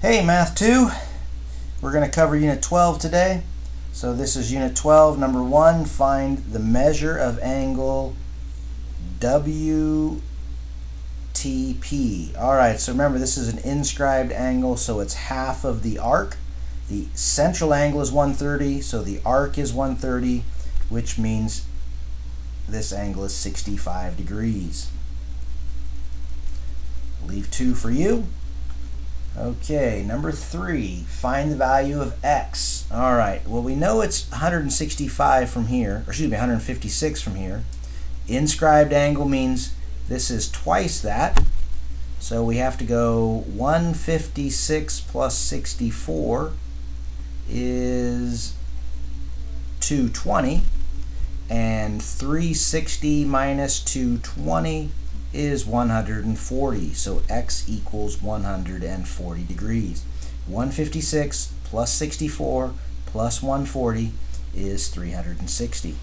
Hey Math 2, we're going to cover Unit 12 today. So this is Unit 12, number 1, find the measure of angle WTP. Alright, so remember this is an inscribed angle, so it's half of the arc. The central angle is 130, so the arc is 130, which means this angle is 65 degrees. Leave 2 for you. Okay, number 3, find the value of x. All right, well, we know it's 165 from here, or excuse me, 156 from here. Inscribed angle means this is twice that, so we have to go 156 plus 64 is 220, and 360 minus 220 is 140, so x equals 140 degrees. 156 plus 64 plus 140 is 360.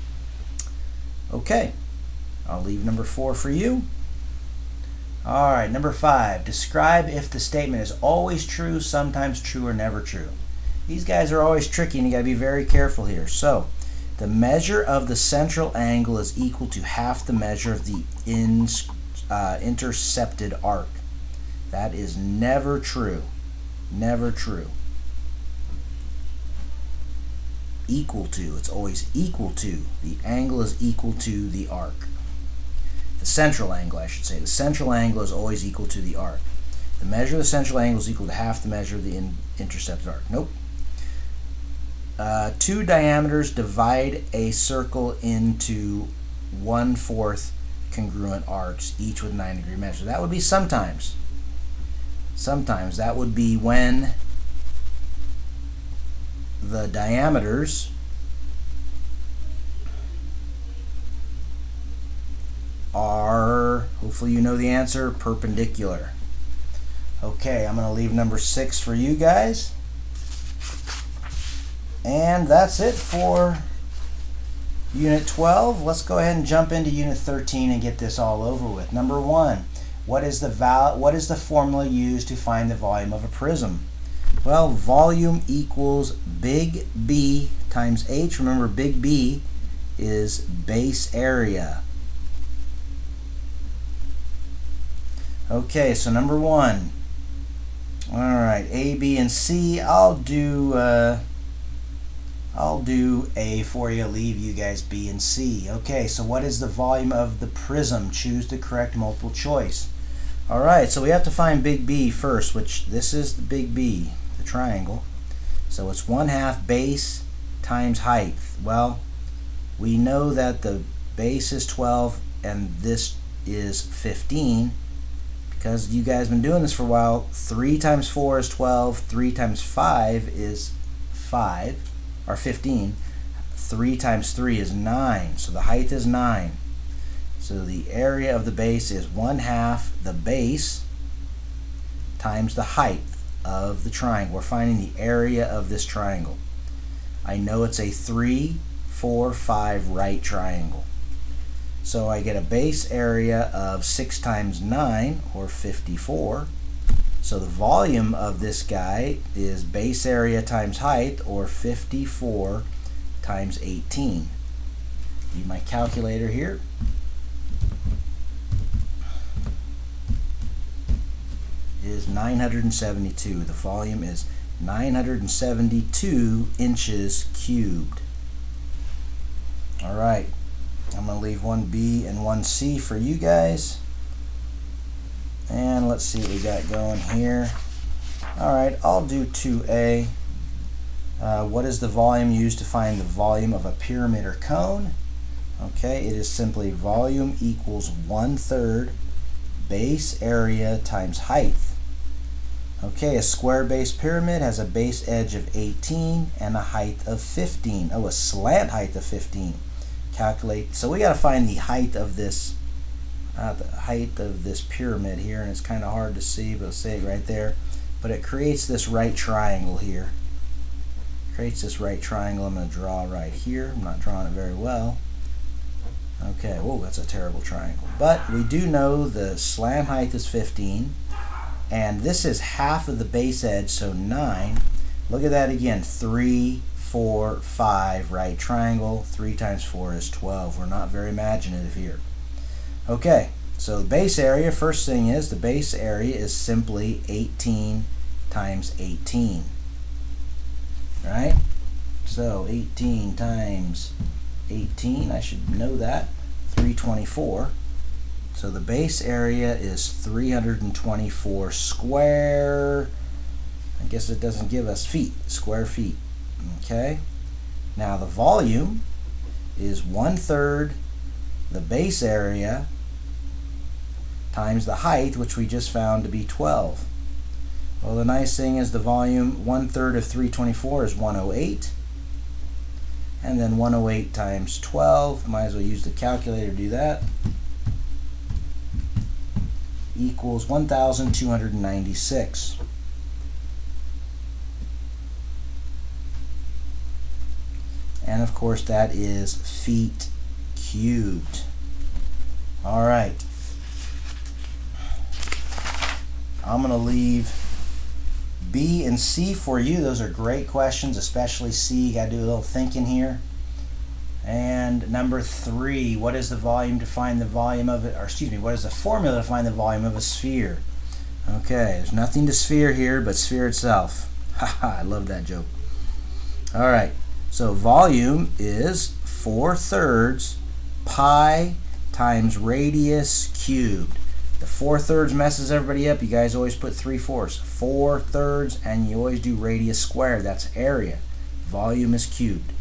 Okay, I'll leave number 4 for you. Alright, number 5, describe if the statement is always true, sometimes true, or never true. These guys are always tricky and you got to be very careful here. So, the measure of the central angle is equal to half the measure of the intercepted arc. That is never true. Never true. Equal to. It's always equal to. The angle is equal to the arc. The central angle, I should say. The central angle is always equal to the arc. The measure of the central angle is equal to half the measure of the intercepted arc. Nope. 2 diameters divide a circle into 1/4 congruent arcs, each with 9-degree measure. That would be sometimes. Sometimes that would be when the diameters are, hopefully you know the answer, perpendicular. Okay, I'm going to leave number 6 for you guys. And that's it for Unit 12. Let's go ahead and jump into Unit 13 and get this all over with. Number 1, what is the formula used to find the volume of a prism? Well, volume equals big B times H. Remember, big B is base area. Okay, so number 1. All right, A, B, and C. I'll do A for you, leave you guys B and C. Okay, so what is the volume of the prism? Choose the correct multiple choice. All right, so we have to find big B first, which this is the big B, the triangle. So it's 1/2 base times height. Well, we know that the base is 12 and this is 15 because you guys have been doing this for a while. 3 times 4 is 12, 3 times 5 is 5. Or 15. 3 times 3 is 9. So the height is 9. So the area of the base is 1/2 the base times the height of the triangle. We're finding the area of this triangle. I know it's a 3, 4, 5 right triangle. So I get a base area of 6 times 9, or 54. So the volume of this guy is base area times height, or 54 times 18. Use my calculator here. Is 972. The volume is 972 inches cubed. All right, I'm going to leave 1B and 1C for you guys. And let's see what we got going here. Alright, I'll do 2A. What is the volume used to find the volume of a pyramid or cone? Okay, it is simply volume equals 1/3 base area times height. Okay, a square base pyramid has a base edge of 18 and a height of 15. Oh, a slant height of 15. Calculate. So we got to find the height of this pyramid here, and it's kind of hard to see, but I'll say it right there. But it creates this right triangle here. Creates this right triangle. I'm going to draw right here. I'm not drawing it very well. Okay, whoa, that's a terrible triangle. But we do know the slant height is 15. And this is half of the base edge, so 9. Look at that again, 3, 4, 5, right triangle. 3 times 4 is 12. We're not very imaginative here. Okay, so the base area, first thing is, the base area is simply 18 times 18. Right? So 18 times 18, I should know that, 324. So the base area is 324 square. I guess it doesn't give us feet, square feet. Okay. Now the volume is 1/3 the base area times the height, which we just found to be 12. Well, the nice thing is the volume, 1/3 of 324 is 108. And then 108 times 12, might as well use the calculator to do that, equals 1,296. And of course that is feet cubed. All right. I'm going to leave B and C for you. Those are great questions, especially C. You got to do a little thinking here. And number 3, what is the volume to find the volume of it, or excuse me, what is the formula to find the volume of a sphere? Okay, there's nothing to sphere here but sphere itself. Haha, I love that joke. All right, so volume is 4/3 pi times radius cubed. The 4/3 messes everybody up. You guys always put 3/4. 4/3, and you always do radius squared. That's area. Volume is cubed.